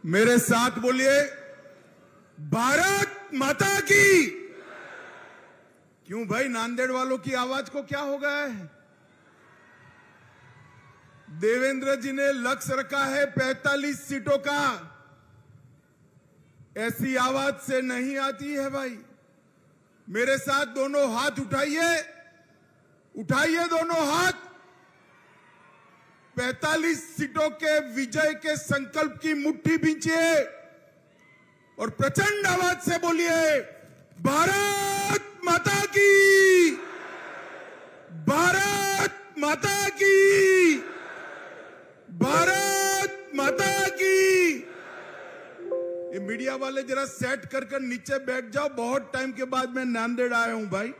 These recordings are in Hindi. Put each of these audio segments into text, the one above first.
मेरे साथ बोलिए, भारत माता की। क्यों भाई, नांदेड़ वालों की आवाज को क्या हो गया है? देवेंद्र जी ने लक्ष्य रखा है 45 सीटों का। ऐसी आवाज से नहीं आती है भाई। मेरे साथ दोनों हाथ उठाइए, उठाइए दोनों हाथ। 45 सीटों के विजय के संकल्प की मुट्ठी बींचिए और प्रचंड आवाज से बोलिए, भारत माता की, भारत माता की, भारत माता की। ये मीडिया वाले जरा सेट कर नीचे बैठ जाओ। बहुत टाइम के बाद मैं नांदेड़ आया हूं भाई,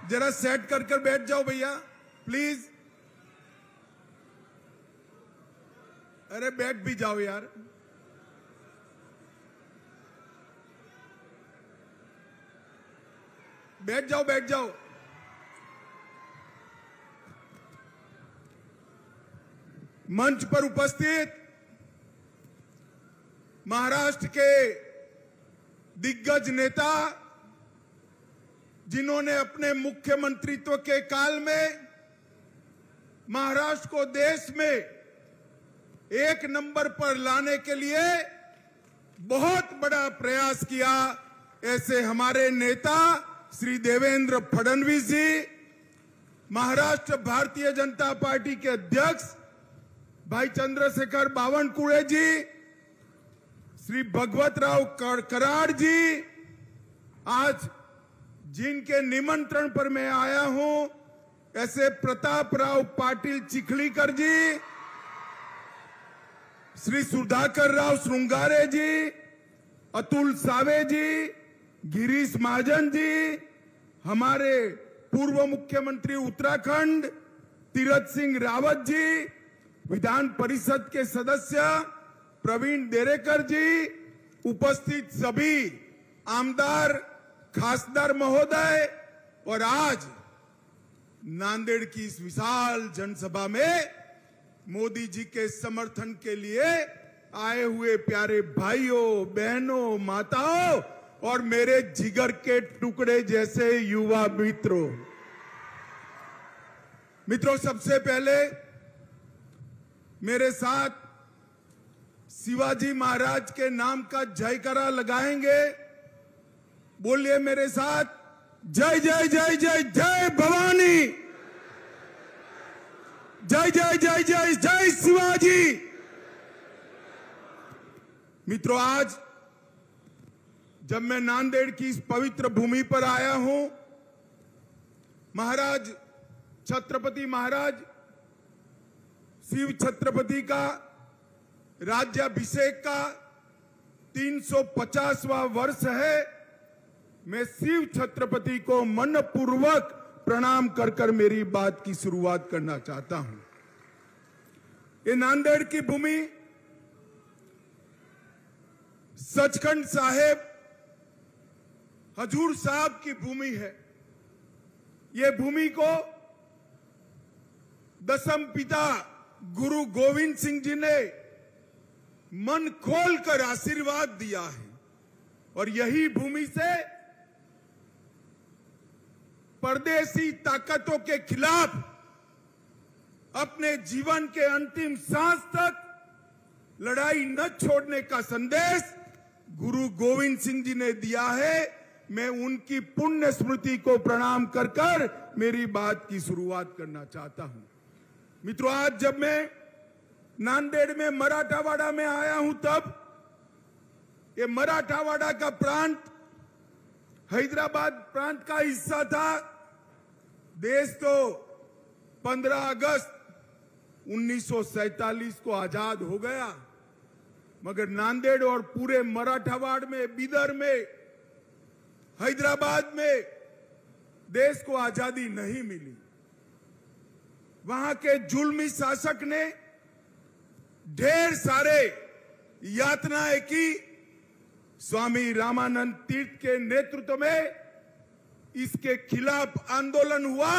जरा सेट कर बैठ जाओ भैया प्लीज। अरे बैठ भी जाओ यार। बैठ जाओ, बैठ जाओ। मंच पर उपस्थित महाराष्ट्र के दिग्गज नेता, जिन्होंने अपने मुख्यमंत्रित्व के काल में महाराष्ट्र को देश में एक नंबर पर लाने के लिए बहुत बड़ा प्रयास किया, ऐसे हमारे नेता श्री देवेंद्र फडणवीस जी, महाराष्ट्र भारतीय जनता पार्टी के अध्यक्ष भाई चंद्रशेखर बावनकुळे जी, श्री भगवतराव कराड जी, आज जिनके निमंत्रण पर मैं आया हूं, ऐसे प्रतापराव पाटिल चिखलीकर जी, श्री सुधाकर राव श्रृंगारे जी, अतुल सावे जी, गिरीश महाजन जी, हमारे पूर्व मुख्यमंत्री उत्तराखंड तीरथ सिंह रावत जी, विधान परिषद के सदस्य प्रवीण देरेकर जी, उपस्थित सभी आमदार खासदार महोदय, और आज नांदेड़ की इस विशाल जनसभा में मोदी जी के समर्थन के लिए आए हुए प्यारे भाइयों, बहनों, माताओं और मेरे जिगर के टुकड़े जैसे युवा मित्रों, सबसे पहले मेरे साथ शिवाजी महाराज के नाम का जयकारा लगाएंगे। बोलिए मेरे साथ, जय जय जय जय जय भवानी, जय जय जय जय जय शिवाजी। मित्रों, आज जब मैं नांदेड़ की इस पवित्र भूमि पर आया हूं, महाराज छत्रपति महाराज शिव छत्रपति का राज्याभिषेक का 350वां वर्ष है। मैं शिव छत्रपति को मनपूर्वक प्रणाम कर मेरी बात की शुरुआत करना चाहता हूं। ये नांदेड़ की भूमि सचखंड साहेब हजूर साहब की भूमि है। ये भूमि को दसम पिता गुरु गोविंद सिंह जी ने मन खोलकर आशीर्वाद दिया है, और यही भूमि से परदेसी ताकतों के खिलाफ अपने जीवन के अंतिम सांस तक लड़ाई न छोड़ने का संदेश गुरु गोविंद सिंह जी ने दिया है। मैं उनकी पुण्य स्मृति को प्रणाम कर मेरी बात की शुरुआत करना चाहता हूं। मित्रों, आज जब मैं नांदेड़ में मराठावाड़ा में आया हूं, तब ये मराठावाड़ा का प्रांत हैदराबाद प्रांत का हिस्सा था। देश तो 15 अगस्त 1947 को आजाद हो गया, मगर नांदेड़ और पूरे मराठावाड़ में, बीदर में, हैदराबाद में देश को आजादी नहीं मिली। वहां के जुल्मी शासक ने ढेर सारे यातनाएं की। स्वामी रामानंद तीर्थ के नेतृत्व में इसके खिलाफ आंदोलन हुआ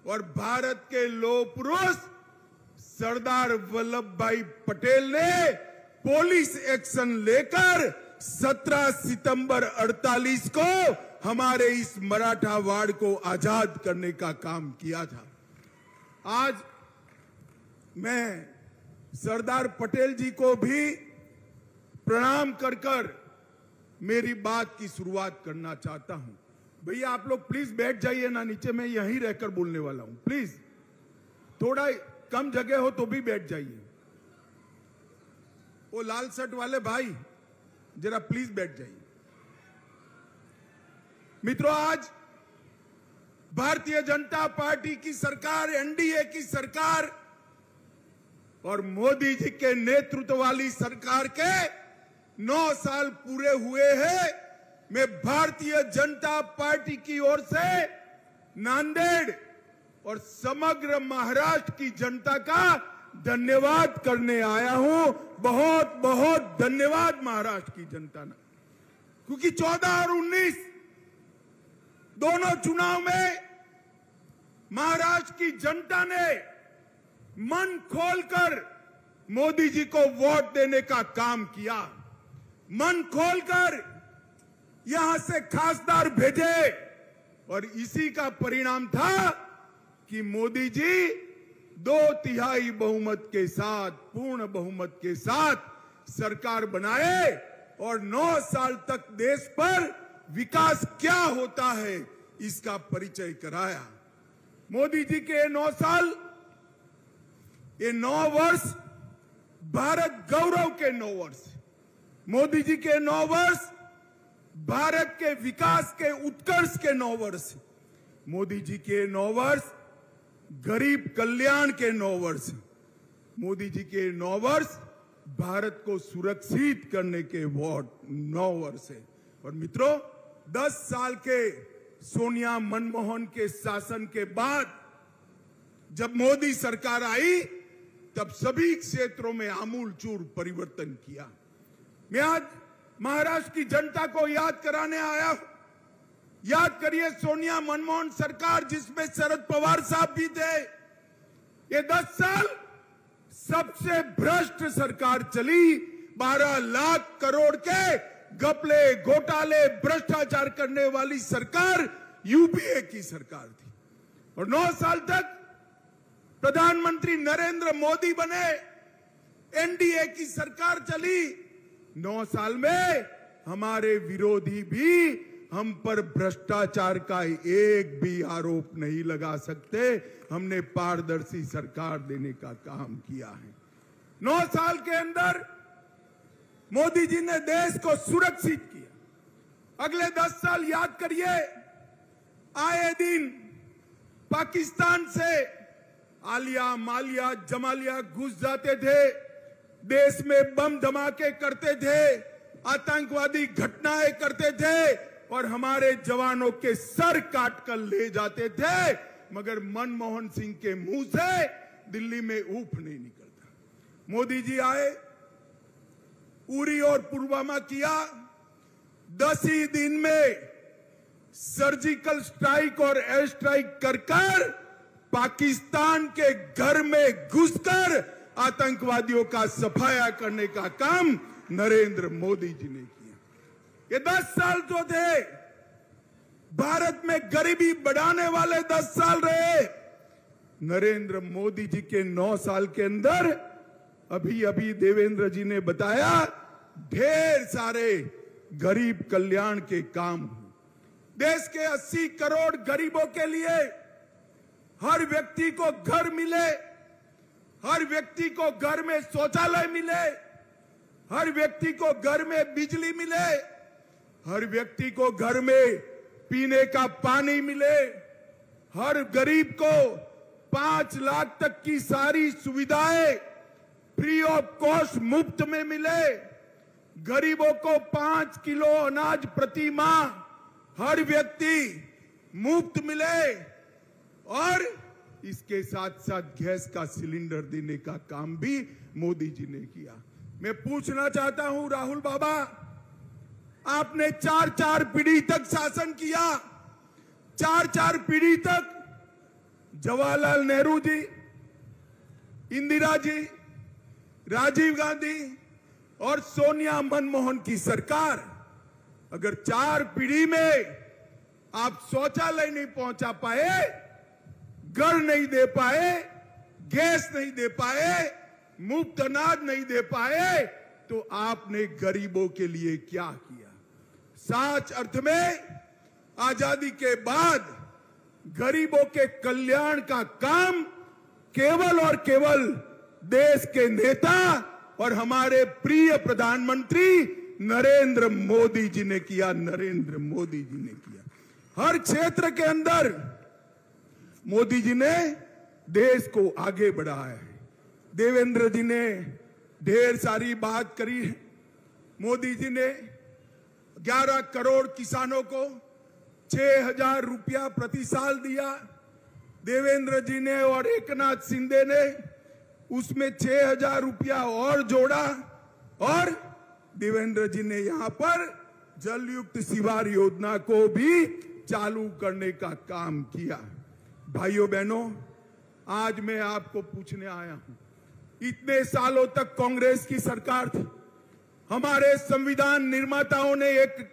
और भारत के लौह पुरुष सरदार वल्लभ भाई पटेल ने पुलिस एक्शन लेकर 17 सितंबर 48 को हमारे इस मराठा वाड़ को आजाद करने का काम किया था। आज मैं सरदार पटेल जी को भी प्रणाम कर कर मेरी बात की शुरुआत करना चाहता हूं। भैया आप लोग प्लीज बैठ जाइए ना नीचे, मैं यहीं रहकर बोलने वाला हूं। प्लीज थोड़ा कम जगह हो तो भी बैठ जाइए। वो लाल शर्ट वाले भाई जरा प्लीज बैठ जाइए। मित्रों, आज भारतीय जनता पार्टी की सरकार, एनडीए की सरकार और मोदी जी के नेतृत्व वाली सरकार के 9 साल पूरे हुए हैं। मैं भारतीय जनता पार्टी की ओर से नांदेड़ और समग्र महाराष्ट्र की जनता का धन्यवाद करने आया हूं। बहुत बहुत धन्यवाद महाराष्ट्र की जनता ने, क्योंकि 14 और 19 दोनों चुनाव में महाराष्ट्र की जनता ने मन खोलकर मोदी जी को वोट देने का काम किया। मन खोलकर यहां से खासदार भेजे और इसी का परिणाम था कि मोदी जी 2/3 बहुमत के साथ, पूर्ण बहुमत के साथ सरकार बनाए और 9 साल तक देश पर विकास क्या होता है इसका परिचय कराया। मोदी जी के 9 साल, ये 9 वर्ष भारत गौरव के 9 वर्ष। मोदी जी के 9 वर्ष भारत के विकास के उत्कर्ष के 9 वर्ष। मोदी जी के 9 वर्ष गरीब कल्याण के 9 वर्ष। मोदी जी के 9 वर्ष भारत को सुरक्षित करने के 9 वर्ष है। और मित्रों, 10 साल के सोनिया मनमोहन के शासन के बाद जब मोदी सरकार आई तब सभी क्षेत्रों में आमूलचूल परिवर्तन किया। मैं आज महाराष्ट्र की जनता को याद कराने आया हूं। याद करिए सोनिया मनमोहन सरकार, जिसमें शरद पवार साहब भी थे। ये 10 साल सबसे भ्रष्ट सरकार चली। 12 लाख करोड़ के घपले, घोटाले, भ्रष्टाचार करने वाली सरकार यूपीए की सरकार थी। और 9 साल तक प्रधानमंत्री नरेंद्र मोदी बने, एनडीए की सरकार चली। 9 साल में हमारे विरोधी भी हम पर भ्रष्टाचार का एक भी आरोप नहीं लगा सकते। हमने पारदर्शी सरकार देने का काम किया है। 9 साल के अंदर मोदी जी ने देश को सुरक्षित किया। अगले 10 साल याद करिए, आए दिन पाकिस्तान से आलिया, मालिया, जमालिया घुस जाते थे, देश में बम धमाके करते थे, आतंकवादी घटनाएं करते थे और हमारे जवानों के सर काट कर ले जाते थे। मगर मनमोहन सिंह के मुंह से दिल्ली में ऊफ नहीं निकलता। मोदी जी आए, उरी और पुलवामा किया। 10 ही दिन में सर्जिकल स्ट्राइक और एयर स्ट्राइक कर पाकिस्तान के घर में घुसकर आतंकवादियों का सफाया करने का काम नरेंद्र मोदी जी ने किया। ये 10 साल जो थे भारत में गरीबी बढ़ाने वाले 10 साल रहे। नरेंद्र मोदी जी के 9 साल के अंदर अभी देवेंद्र जी ने बताया, ढेर सारे गरीब कल्याण के काम हुए। देश के 80 करोड़ गरीबों के लिए हर व्यक्ति को घर मिले, हर व्यक्ति को घर में शौचालय मिले, हर व्यक्ति को घर में बिजली मिले, हर व्यक्ति को घर में पीने का पानी मिले, हर गरीब को 5 लाख तक की सारी सुविधाएं फ्री ऑफ कॉस्ट मुफ्त में मिले, गरीबों को 5 किलो अनाज प्रति माह हर व्यक्ति मुफ्त मिले और इसके साथ साथ गैस का सिलेंडर देने का काम भी मोदी जी ने किया। मैं पूछना चाहता हूं राहुल बाबा, आपने 4 पीढ़ी तक शासन किया, 4 पीढ़ी तक। जवाहरलाल नेहरू जी इंदिरा जी, राजीव गांधी और सोनिया मनमोहन की सरकार अगर 4 पीढ़ी में आप शौचालय नहीं पहुंचा पाए, घर नहीं दे पाए, गैस नहीं दे पाए, मुफ्त अनाज नहीं दे पाए, तो आपने गरीबों के लिए क्या किया? सच अर्थ में आजादी के बाद गरीबों के कल्याण का काम केवल और केवल देश के नेता और हमारे प्रिय प्रधानमंत्री नरेंद्र मोदी जी ने किया। नरेंद्र मोदी जी ने किया। हर क्षेत्र के अंदर मोदी जी ने देश को आगे बढ़ाया है। देवेंद्र जी ने ढेर सारी बात करी है। मोदी जी ने 11 करोड़ किसानों को 6,000 रुपया प्रति साल दिया। देवेंद्र जी ने और एकनाथ शिंदे ने उसमें 6,000 रुपया और जोड़ा और देवेंद्र जी ने यहां पर जलयुक्त शिवार योजना को भी चालू करने का काम किया। भाइयों बहनों, आज मैं आपको पूछने आया हूं, इतने सालों तक कांग्रेस की सरकार थी। हमारे संविधान निर्माताओं ने एक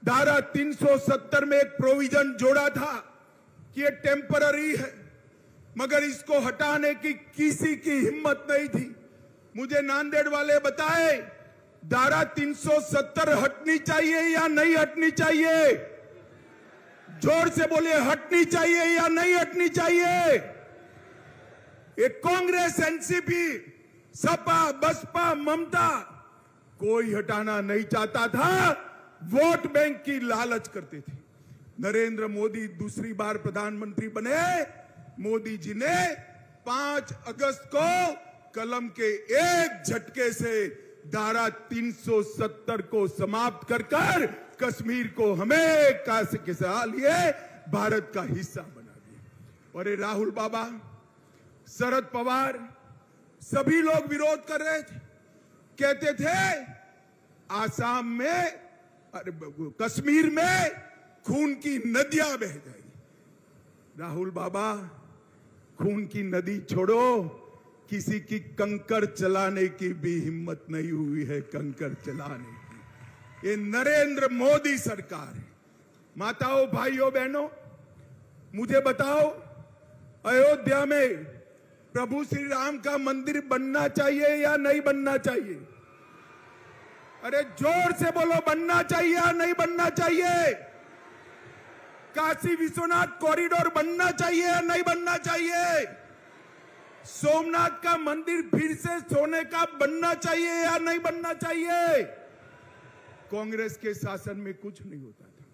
धारा 370 में एक प्रोविजन जोड़ा था कि ये टेम्पररी है, मगर इसको हटाने की किसी की हिम्मत नहीं थी। मुझे नांदेड़ वाले बताए, धारा 370 हटनी चाहिए या नहीं हटनी चाहिए? जोर से बोलिए, हटनी चाहिए या नहीं हटनी चाहिए? ये कांग्रेस, एनसीपी, सपा, बसपा, ममता कोई हटाना नहीं चाहता था, वोट बैंक की लालच करते थे। नरेंद्र मोदी दूसरी बार प्रधानमंत्री बने। मोदी जी ने 5 अगस्त को कलम के एक झटके से धारा 370 को समाप्त कर कश्मीर को हमेशा के लिए भारत का हिस्सा बना दिया। और ये राहुल बाबा, शरद पवार, सभी लोग विरोध कर रहे थे। कहते थे आसाम में, कश्मीर में खून की नदियां बह जाएगी। राहुल बाबा, खून की नदी छोड़ो, किसी की कंकर चलाने की भी हिम्मत नहीं हुई है। कंकर चलाने की ये नरेंद्र मोदी सरकार है। माताओं, भाइयों, बहनों, मुझे बताओ, अयोध्या में प्रभु श्री राम का मंदिर बनना चाहिए या नहीं बनना चाहिए? अरे जोर से बोलो, बनना चाहिए या नहीं बनना चाहिए? काशी विश्वनाथ कॉरिडोर बनना चाहिए या नहीं बनना चाहिए? सोमनाथ का मंदिर फिर से सोने का बनना चाहिए या नहीं बनना चाहिए? कांग्रेस के शासन में कुछ नहीं होता था।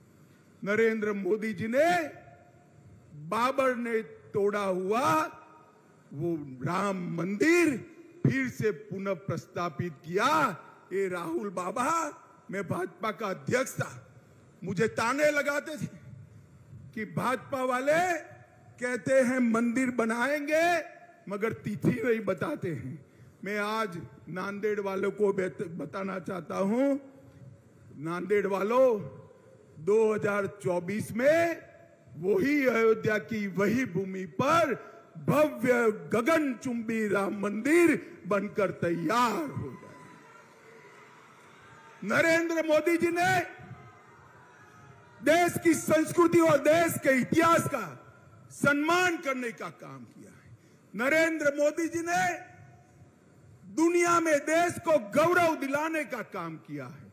नरेंद्र मोदी जी ने बाबर ने तोड़ा हुआ वो राम मंदिर फिर से पुनः प्रस्तापित किया। ये राहुल बाबा, मैं भाजपा का अध्यक्ष था, मुझे ताने लगाते थे कि भाजपा वाले कहते हैं मंदिर बनाएंगे मगर तिथि नहीं बताते हैं। मैं आज नांदेड़ वालों को बताना चाहता हूं, नांदेड़ वालों, 2024 में वही अयोध्या की वही भूमि पर भव्य गगनचुंबी राम मंदिर बनकर तैयार हो जाए। नरेंद्र मोदी जी ने देश की संस्कृति और देश के इतिहास का सम्मान करने का काम किया है। नरेंद्र मोदी जी ने दुनिया में देश को गौरव दिलाने का काम किया है।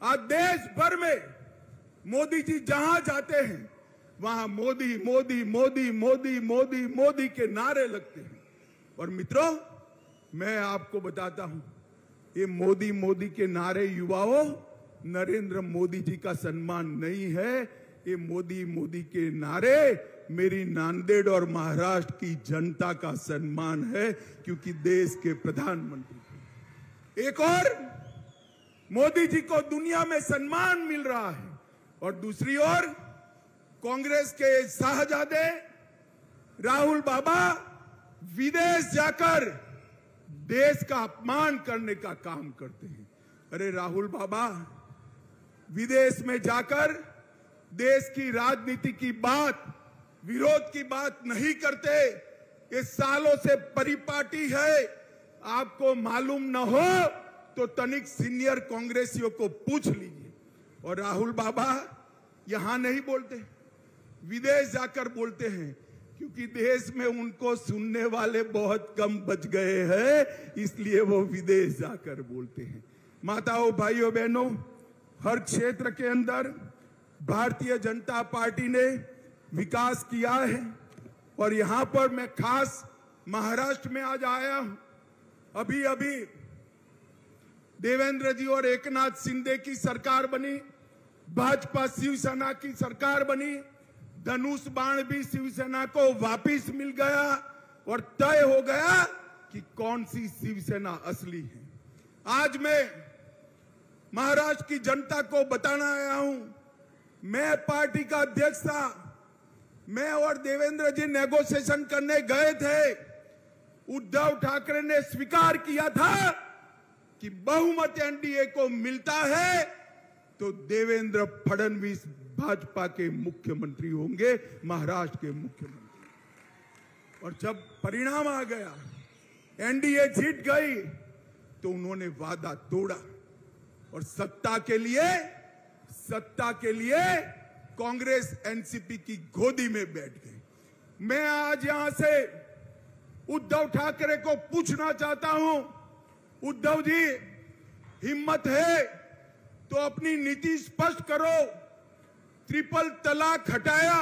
आज देश भर में मोदी जी जहां जाते हैं वहां मोदी मोदी मोदी मोदी मोदी मोदी के नारे लगते हैं। और मित्रों, मैं आपको बताता हूं, ये मोदी मोदी के नारे युवाओं नरेंद्र मोदी जी का सम्मान नहीं है। ये मोदी मोदी के नारे मेरी नांदेड़ और महाराष्ट्र की जनता का सम्मान है, क्योंकि देश के प्रधानमंत्री। एक और मोदी जी को दुनिया में सम्मान मिल रहा है और दूसरी ओर कांग्रेस के शाहजादे राहुल बाबा विदेश जाकर देश का अपमान करने का काम करते हैं। अरे राहुल बाबा विदेश में जाकर देश की राजनीति की बात, विरोध की बात नहीं करते, ये सालों से परिपाटी है। आपको मालूम न हो तो तनिक सीनियर कांग्रेसियों को पूछ लीजिए। और राहुल बाबा यहां नहीं बोलते, विदेश जाकर बोलते हैं, क्योंकि देश में उनको सुनने वाले बहुत कम बच गए हैं, इसलिए वो विदेश जाकर बोलते हैं। माताओं, भाइयों, बहनों, हर क्षेत्र के अंदर भारतीय जनता पार्टी ने विकास किया है। और यहां पर मैं खास महाराष्ट्र में आज आया हूं। अभी अभी देवेंद्र जी और एकनाथ शिंदे की सरकार बनी, भाजपा शिवसेना की सरकार बनी, धनुष बाण भी शिवसेना को वापिस मिल गया और तय हो गया कि कौन सी शिवसेना असली है। आज मैं महाराष्ट्र की जनता को बताना आया हूं, मैं पार्टी का अध्यक्ष था, मैं और देवेंद्र जी नेगोशिएशन करने गए थे। उद्धव ठाकरे ने स्वीकार किया था कि बहुमत एनडीए को मिलता है तो देवेंद्र फडणवीस भाजपा के मुख्यमंत्री होंगे, महाराष्ट्र के मुख्यमंत्री। और जब परिणाम आ गया, एनडीए जीत गई, तो उन्होंने वादा तोड़ा और सत्ता के लिए कांग्रेस एनसीपी की गोदी में बैठ गई। मैं आज यहां से उद्धव ठाकरे को पूछना चाहता हूं, उद्धव जी, हिम्मत है तो अपनी नीति स्पष्ट करो। ट्रिपल तलाक हटाया,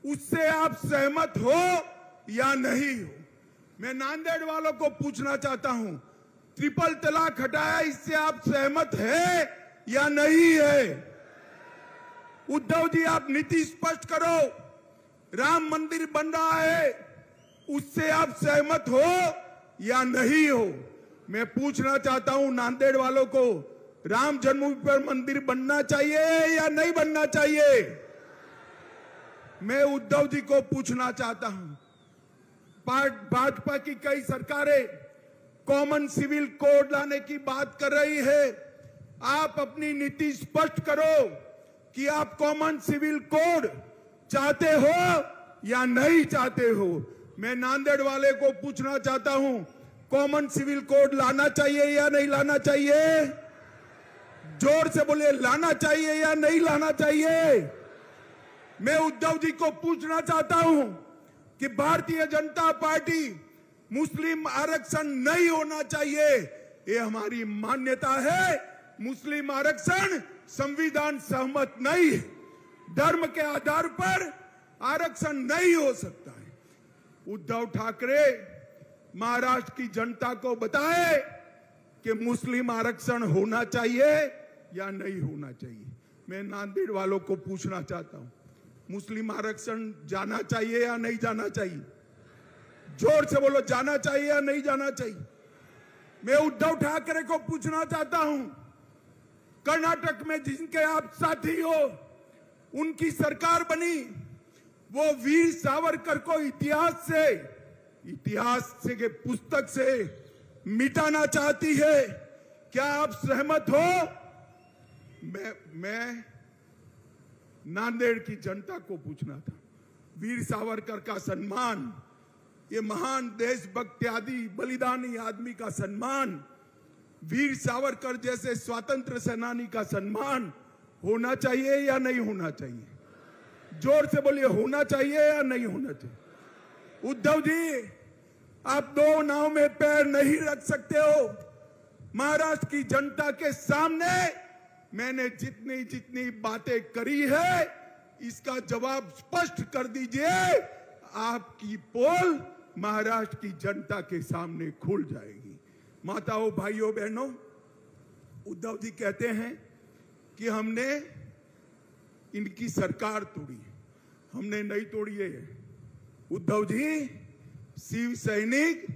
उससे आप सहमत हो या नहीं हो? मैं नांदेड़ वालों को पूछना चाहता हूं, ट्रिपल तलाक हटाया, इससे आप सहमत है या नहीं है? उद्धव जी, आप नीति स्पष्ट करो। राम मंदिर बन रहा है, उससे आप सहमत हो या नहीं हो? मैं पूछना चाहता हूं नांदेड़ वालों को, राम जन्मभूमि पर मंदिर बनना चाहिए या नहीं बनना चाहिए? मैं उद्धव जी को पूछना चाहता हूं, भाजपा की कई सरकारें कॉमन सिविल कोड लाने की बात कर रही है। आप अपनी नीति स्पष्ट करो कि आप कॉमन सिविल कोड चाहते हो या नहीं चाहते हो। मैं नांदेड़ वाले को पूछना चाहता हूं, कॉमन सिविल कोड लाना चाहिए या नहीं लाना चाहिए? जोर से बोले, लाना चाहिए या नहीं लाना चाहिए? मैं उद्धव जी को पूछना चाहता हूं कि भारतीय जनता पार्टी, मुस्लिम आरक्षण नहीं होना चाहिए, ये हमारी मान्यता है। मुस्लिम आरक्षण संविधान सहमत नहीं है, धर्म के आधार पर आरक्षण नहीं हो सकता है। उद्धव ठाकरे महाराष्ट्र की जनता को बताए कि मुस्लिम आरक्षण होना चाहिए या नहीं होना चाहिए। मैं नांदेड़ वालों को पूछना चाहता हूं, मुस्लिम आरक्षण जाना चाहिए या नहीं जाना चाहिए? जोर से बोलो, जाना चाहिए या नहीं जाना चाहिए? मैं उद्धव ठाकरे को पूछना चाहता हूं, कर्नाटक में जिनके आप साथी हो, उनकी सरकार बनी, वो वीर सावरकर को इतिहास के पुस्तक से मिटाना चाहती है। क्या आप सहमत हो? मैं नांदेड़ की जनता को पूछना था, वीर सावरकर का सम्मान, ये महान देशभक्त आदि बलिदानी आदमी का सम्मान, वीर सावरकर जैसे स्वतंत्र सेनानी का सम्मान होना चाहिए या नहीं होना चाहिए? जोर से बोलिए, होना चाहिए या नहीं होना चाहिए? उद्धव जी, आप दो नाव में पैर नहीं रख सकते हो। महाराष्ट्र की जनता के सामने मैंने जितनी बातें करी है, इसका जवाब स्पष्ट कर दीजिए। आपकी पोल महाराष्ट्र की जनता के सामने खुल जाएगी। माताओं, भाइयों, बहनों, उद्धव जी कहते हैं कि हमने इनकी सरकार तोड़ी, हमने नहीं तोड़ी है। उद्धव जी, शिव सैनिक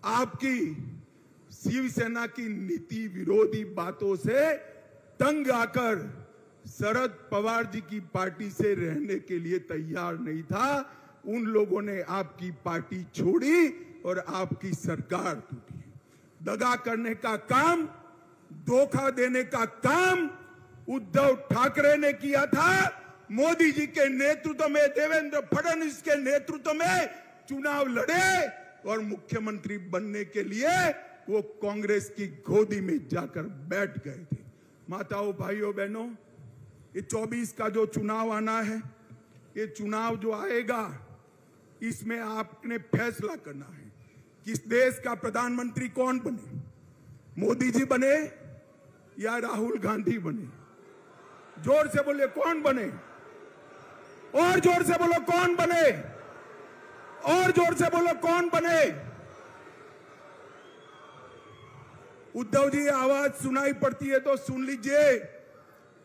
आपकी शिवसेना की नीति विरोधी बातों से तंग आकर शरद पवार जी की पार्टी से रहने के लिए तैयार नहीं था। उन लोगों ने आपकी पार्टी छोड़ी और आपकी सरकार टूटी। दगा करने का काम, धोखा देने का काम उद्धव ठाकरे ने किया था। मोदी जी के नेतृत्व में, देवेंद्र फडणवीस के नेतृत्व में चुनाव लड़े और मुख्यमंत्री बनने के लिए वो कांग्रेस की गोदी में जाकर बैठ गए थे। माताओं, भाइयों, बहनों, ये 24 का जो चुनाव आना है, ये चुनाव जो आएगा, इसमें आपने फैसला करना है किस देश का प्रधानमंत्री कौन बने, मोदी जी बने या राहुल गांधी बने। जोर से बोले कौन बने, और जोर से बोलो कौन बने, और जोर से बोलो कौन बने। उद्धव जी, आवाज सुनाई पड़ती है तो सुन लीजिए।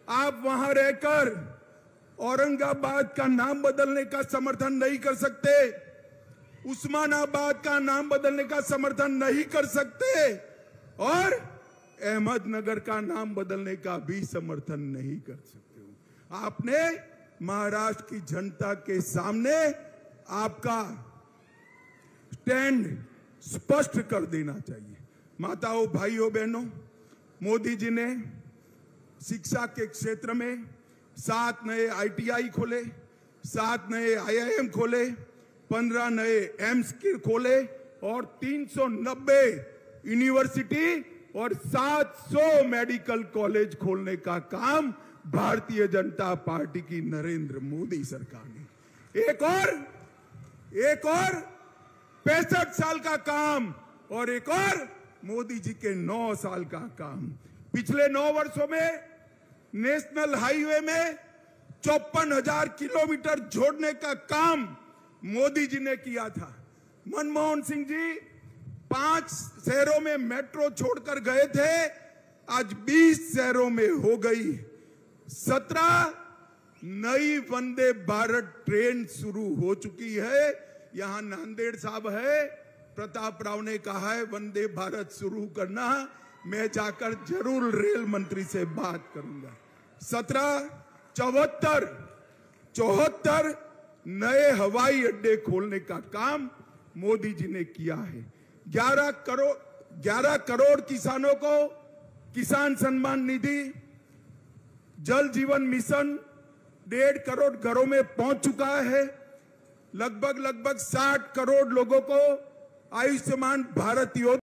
आप वहां रहकर औरंगाबाद का नाम बदलने का समर्थन नहीं कर सकते, उस्मानाबाद का नाम बदलने का समर्थन नहीं कर सकते, और अहमदनगर का नाम बदलने का भी समर्थन नहीं कर सकते हो। आपने महाराष्ट्र की जनता के सामने आपका स्टैंड स्पष्ट कर देना चाहिए। माताओं, भाइयों, बहनों, मोदी जी ने शिक्षा के क्षेत्र में 7 नए ITI खोले, 7 नए IIM खोले, 15 नए एम्स खोले और 390 यूनिवर्सिटी और 700 मेडिकल कॉलेज खोलने का काम भारतीय जनता पार्टी की नरेंद्र मोदी सरकार ने। एक और 65 साल का काम और एक और मोदी जी के 9 साल का काम। पिछले 9 वर्षों में नेशनल हाईवे में 54,000 किलोमीटर जोड़ने का काम मोदी जी ने किया था। मनमोहन सिंह जी 5 शहरों में मेट्रो छोड़कर गए थे, आज 20 शहरों में हो गई। 17 नई वंदे भारत ट्रेन शुरू हो चुकी है। यहां नांदेड़ साहब है, प्रताप राव ने कहा है वंदे भारत शुरू करना, मैं जाकर जरूर रेल मंत्री से बात करूंगा। 74 नए हवाई अड्डे खोलने का काम मोदी जी ने किया है। 11 करोड़ किसानों को किसान सम्मान निधि, जल जीवन मिशन 1.5 करोड़ घरों में पहुंच चुका है। लगभग 60 करोड़ लोगों को आयुष्मान भारत योजना